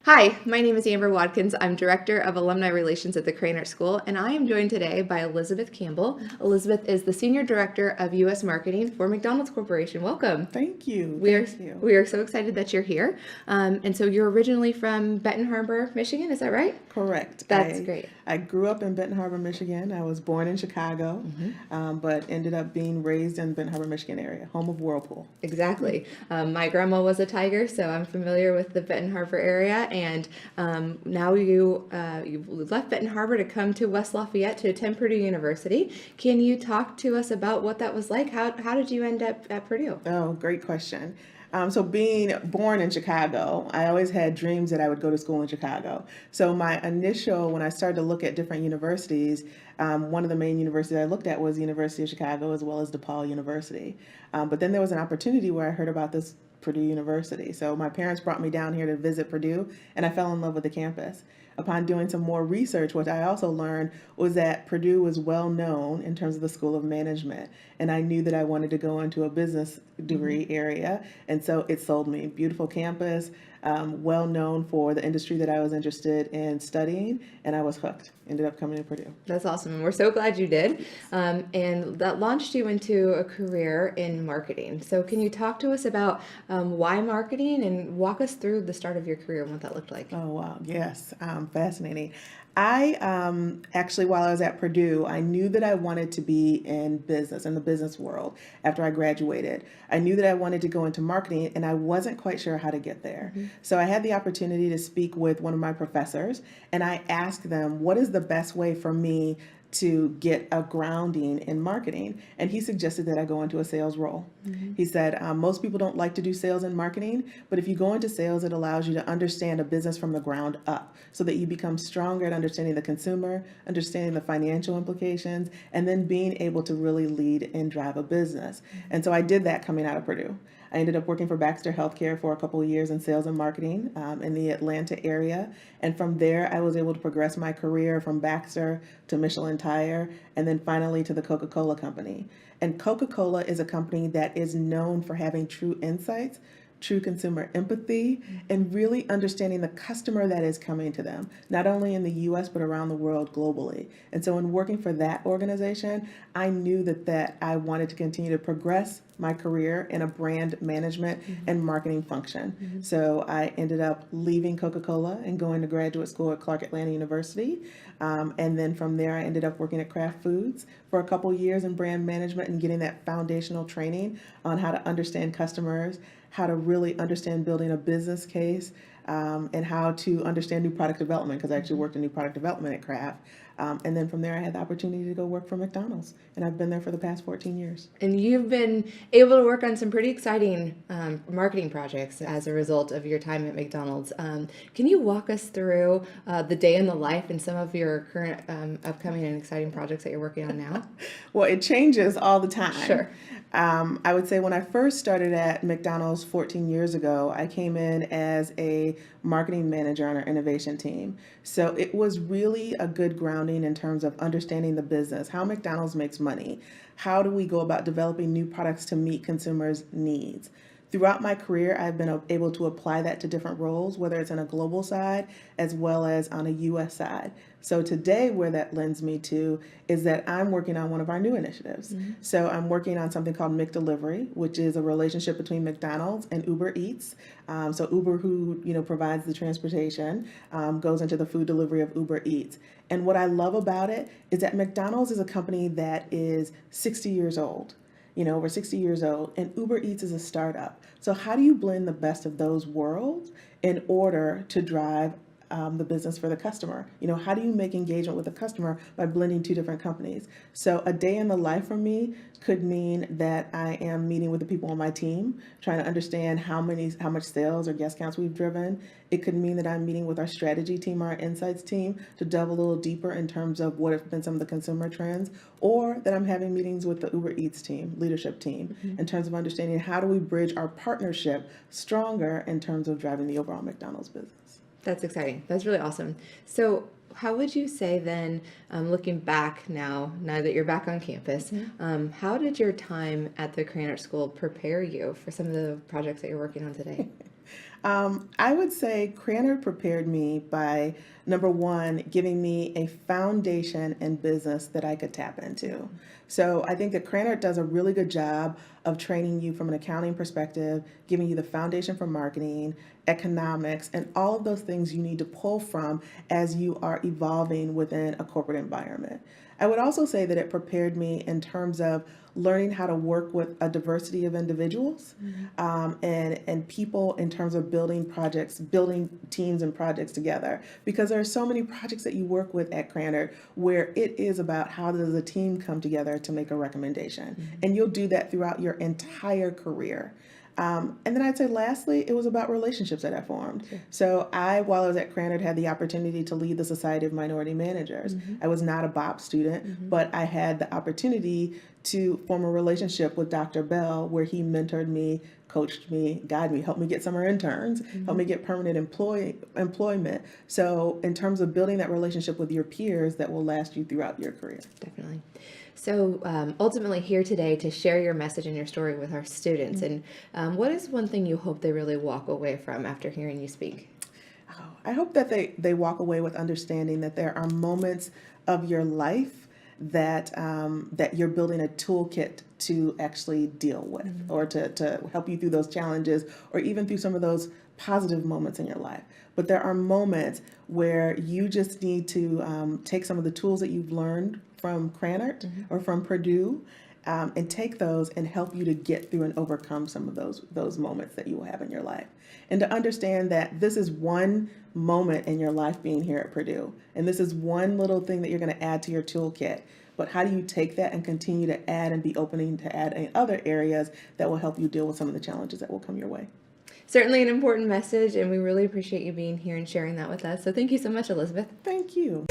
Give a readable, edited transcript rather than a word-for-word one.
Hi, my name is Amber Watkins. I'm Director of Alumni Relations at the Krannert School, and I am joined today by Elizabeth Campbell. Elizabeth is the Senior Director of U.S. Marketing for McDonald's Corporation. Welcome. Thank you. We are Thank you. we are so excited that you're here. And so you're originally from Benton Harbor, Michigan, is that right? Correct. That's great. I grew up in Benton Harbor, Michigan. I was born in Chicago, but ended up being raised in Benton Harbor, Michigan area, home of Whirlpool. Exactly. My grandma was a Tiger, so I'm familiar with the Benton Harbor area. And now you left Benton Harbor to come to West Lafayette to attend Purdue University. Can you talk to us about what that was like? How did you end up at Purdue? Oh, great question. So being born in Chicago, I always had dreams that I would go to school in Chicago. So when I started to look at different universities, one of the main universities I looked at was the University of Chicago as well as DePaul University. But then there was an opportunity where I heard about this Purdue University. So my parents brought me down here to visit Purdue, and I fell in love with the campus. Upon doing some more research, what I also learned was that Purdue was well known in terms of the School of Management, and I knew that I wanted to go into a business degree area, and so it sold me. Beautiful campus, well known for the industry that I was interested in studying, and I was hooked. Ended up coming to Purdue. That's awesome, and we're so glad you did. And that launched you into a career in marketing. So, can you talk to us about why marketing and walk us through the start of your career and what that looked like? Oh, wow. Yes. Fascinating. I actually, while I was at Purdue, I knew that I wanted to be in business, in the business world after I graduated. I knew that I wanted to go into marketing, and I wasn't quite sure how to get there. So I had the opportunity to speak with one of my professors, and I asked them, what is the best way for me to get a grounding in marketing? And he suggested that I go into a sales role. He said, most people don't like to do sales and marketing, but if you go into sales, it allows you to understand a business from the ground up so that you become stronger at understanding the consumer, understanding the financial implications, and then being able to really lead and drive a business. And so I did that coming out of Purdue. I ended up working for Baxter Healthcare for a couple of years in sales and marketing in the Atlanta area. And from there, I was able to progress my career from Baxter to Michelin Tire and then finally to the Coca-Cola Company. And Coca-Cola is a company that is known for having true insights, true consumer empathy, and really understanding the customer that is coming to them, not only in the US, but around the world globally. And so in working for that organization, I knew that I wanted to continue to progress my career in a brand management and marketing function. So I ended up leaving Coca-Cola and going to graduate school at Clark Atlanta University. And then from there, I ended up working at Kraft Foods for a couple years in brand management and getting that foundational training on how to understand customers, how to really understand building a business case, and how to understand new product development, because I actually worked in new product development at Kraft. And then from there, I had the opportunity to go work for McDonald's, and I've been there for the past 14 years. And you've been able to work on some pretty exciting marketing projects as a result of your time at McDonald's. Can you walk us through the day in the life and some of your current upcoming and exciting projects that you're working on now? Well, it changes all the time. Sure. I would say when I first started at McDonald's 14 years ago, I came in as a marketing manager on our innovation team. So it was really a good grounding in terms of understanding the business, how McDonald's makes money, how do we go about developing new products to meet consumers' needs. Throughout my career, I've been able to apply that to different roles, whether it's on a global side as well as on a US side. So today, where that lends me to is that I'm working on one of our new initiatives. So I'm working on something called McDelivery, which is a relationship between McDonald's and Uber Eats. So Uber, who provides the transportation, goes into the food delivery of Uber Eats. And what I love about it is that McDonald's is a company that is 60 years old. Over 60 years old, and Uber Eats is a startup. So how do you blend the best of those worlds in order to drive the business for the customer? How do you make engagement with the customer by blending two different companies? So a day in the life for me could mean that I am meeting with the people on my team, trying to understand how much sales or guest counts we've driven. It could mean that I'm meeting with our strategy team, our insights team, to delve a little deeper in terms of what have been some of the consumer trends, or that I'm having meetings with the Uber Eats team, leadership team, in terms of understanding how do we bridge our partnership stronger in terms of driving the overall McDonald's business. That's exciting. That's really awesome. So how would you say then, looking back now that you're back on campus, how did your time at the Krannert School prepare you for some of the projects that you're working on today? I would say Krannert prepared me by, number one, giving me a foundation in business that I could tap into. So I think that Krannert does a really good job of training you from an accounting perspective, giving you the foundation for marketing, economics, and all of those things you need to pull from as you are evolving within a corporate environment. I would also say that it prepared me in terms of learning how to work with a diversity of individuals, and people in terms of building projects, building teams and projects together. Because there are so many projects that you work with at Krannert where it is about how does a team come together to make a recommendation. And you'll do that throughout your entire career. And then I'd say lastly, it was about relationships that I formed. Sure. So while I was at Krannert, had the opportunity to lead the Society of Minority Managers. I was not a BOP student, but I had the opportunity to form a relationship with Dr. Bell where he mentored me, coached me, guided me, helped me get summer interns, helped me get permanent employment. So in terms of building that relationship with your peers that will last you throughout your career. Definitely. So ultimately here today to share your message and your story with our students. And what is one thing you hope they really walk away from after hearing you speak? I hope that they walk away with understanding that there are moments of your life that that you're building a toolkit to actually deal with, or to help you through those challenges, or even through some of those positive moments in your life. But there are moments where you just need to take some of the tools that you've learned from Krannert or from Purdue, and take those and help you to get through and overcome some of those moments that you will have in your life. And to understand that this is one moment in your life being here at Purdue, and this is one little thing that you're going to add to your toolkit. But how do you take that and continue to add and be opening to add in other areas that will help you deal with some of the challenges that will come your way? Certainly an important message, and we really appreciate you being here and sharing that with us. So thank you so much, Elizabeth. Thank you.